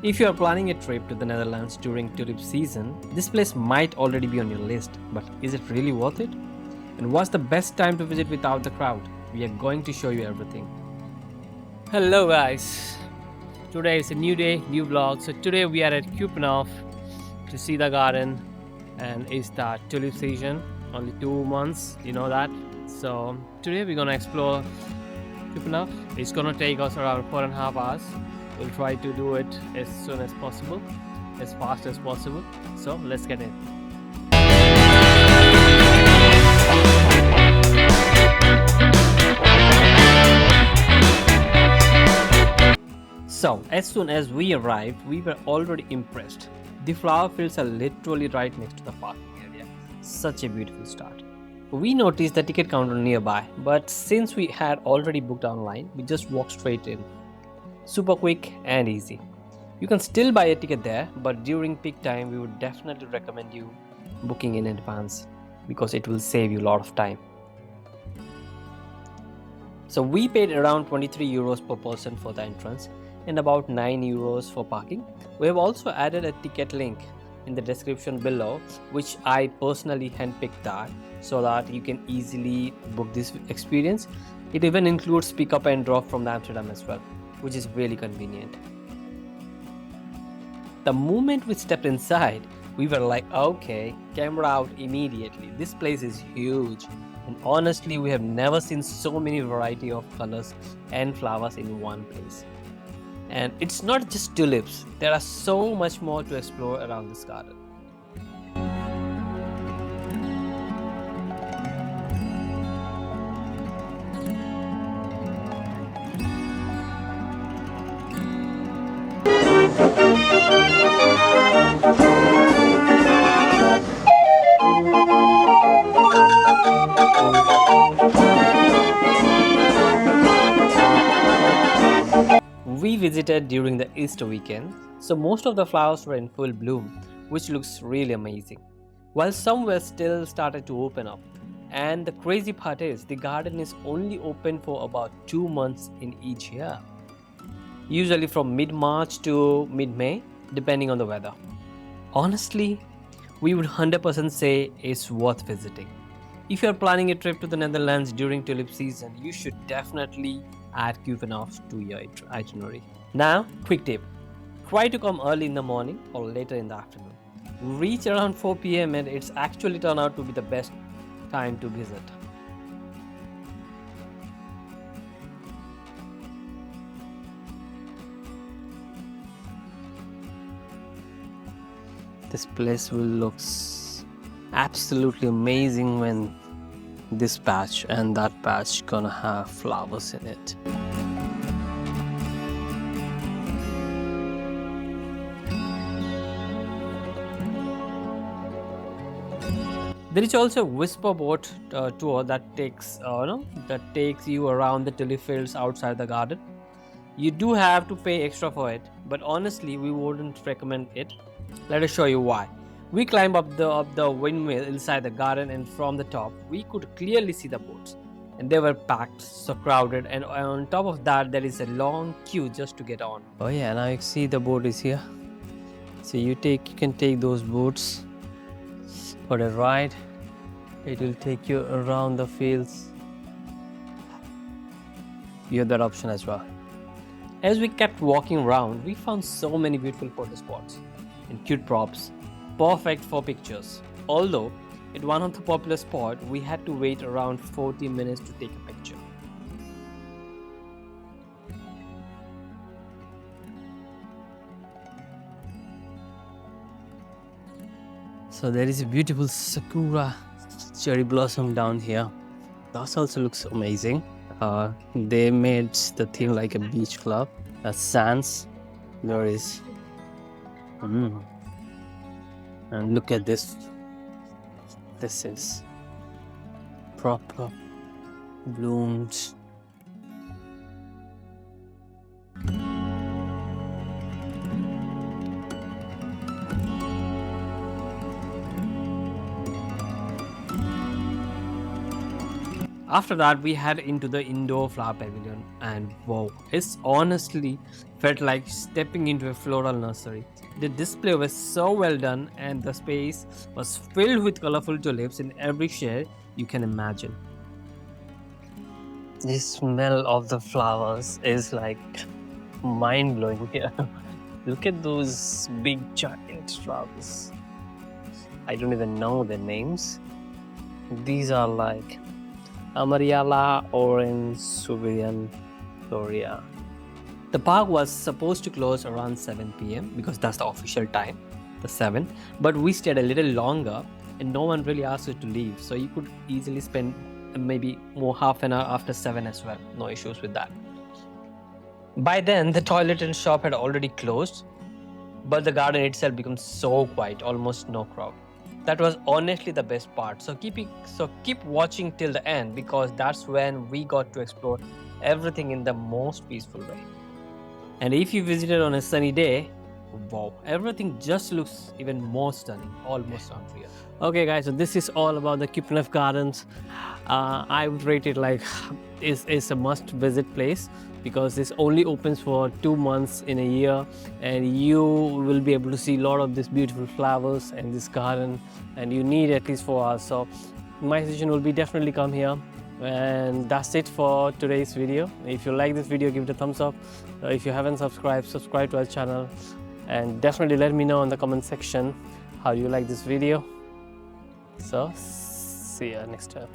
If you are planning a trip to the Netherlands during tulip season, this place might already be on your list, but is it really worth it? And what's the best time to visit without the crowd? We are going to show you everything. Hello guys, today is a new day, new vlog. So today we are at Keukenhof to see the garden, and it's the tulip season, only 2 months, you know that. So today we're gonna explore Keukenhof. It's gonna take us around 4.5 hours. We'll try to do it as soon as possible, as fast as possible. So let's get in. So, as soon as we arrived, we were already impressed. The flower fields are literally right next to the parking area. Such a beautiful start. We noticed the ticket counter nearby, but since we had already booked online, we just walked straight in. Super quick and easy. You can still buy a ticket there, but during peak time, we would definitely recommend you booking in advance because it will save you a lot of time. So we paid around 23 euros per person for the entrance and about 9 euros for parking. We have also added a ticket link in the description below, which I personally handpicked that so that you can easily book this experience. It even includes pick up and drop from Amsterdam as well, which is really convenient. The moment we stepped inside, we were like, okay, camera out immediately. This place is huge. And honestly, we have never seen so many variety of colors and flowers in one place. And it's not just tulips, there are so much more to explore around this garden. We visited during the Easter weekend, so most of the flowers were in full bloom, which looks really amazing. While some were still started to open up. And the crazy part is, the garden is only open for about 2 months in each year. Usually from mid-March to mid-May, depending on the weather. Honestly, we would 100% say it's worth visiting. If you're planning a trip to the Netherlands during tulip season, you should definitely add Keukenhof to your itinerary. Now, quick tip. Try to come early in the morning or later in the afternoon. Reach around 4 p.m. and it's actually turned out to be the best time to visit. This place will look absolutely amazing when this patch and that patch gonna have flowers in it. There is also a whisper boat tour that takes you around the tulip fields outside the garden. You do have to pay extra for it, but honestly, we wouldn't recommend it. Let us show you why. We climbed up the windmill inside the garden, and from the top, we could clearly see the boats. And they were packed, so crowded, and on top of that, there is a long queue just to get on. Oh yeah, now you see the boat is here. So you can take those boats for a ride. It will take you around the fields. You have that option as well. As we kept walking around, we found so many beautiful photo spots and cute props, perfect for pictures. Although, at one of the popular spots, we had to wait around 40 minutes to take a picture. So there is a beautiful sakura cherry blossom down here. That also looks amazing. They made the theme like a beach club. Sands. There is. And look at this. This is proper blooms. After that, we head into the indoor flower pavilion, and wow, it's honestly felt like stepping into a floral nursery. The display was so well done, and the space was filled with colorful tulips in every shade you can imagine. The smell of the flowers is like mind blowing here. Look at those big giant flowers. I don't even know their names. These are like Amariala, Orange, Suvian, Gloria. The park was supposed to close around 7 p.m. because that's the official time, the 7. But we stayed a little longer and no one really asked us to leave. So you could easily spend maybe more half an hour after 7 as well. No issues with that. By then, the toilet and shop had already closed, but the garden itself becomes so quiet, almost no crowd. That was honestly the best part. So keep watching till the end because that's when we got to explore everything in the most peaceful way. And if you visited on a sunny day, wow, everything just looks even more stunning, almost unreal. Okay, guys, so this is all about the Keukenhof Gardens. I would rate it like is a must-visit place because this only opens for 2 months in a year, and you will be able to see a lot of these beautiful flowers and this garden, and you need at least 4 hours. So my suggestion will be definitely come here. And that's it for today's video. If you like this video, give it a thumbs up. If you haven't subscribed, subscribe to our channel, and definitely let me know in the comment section how you like this video. So see you next time.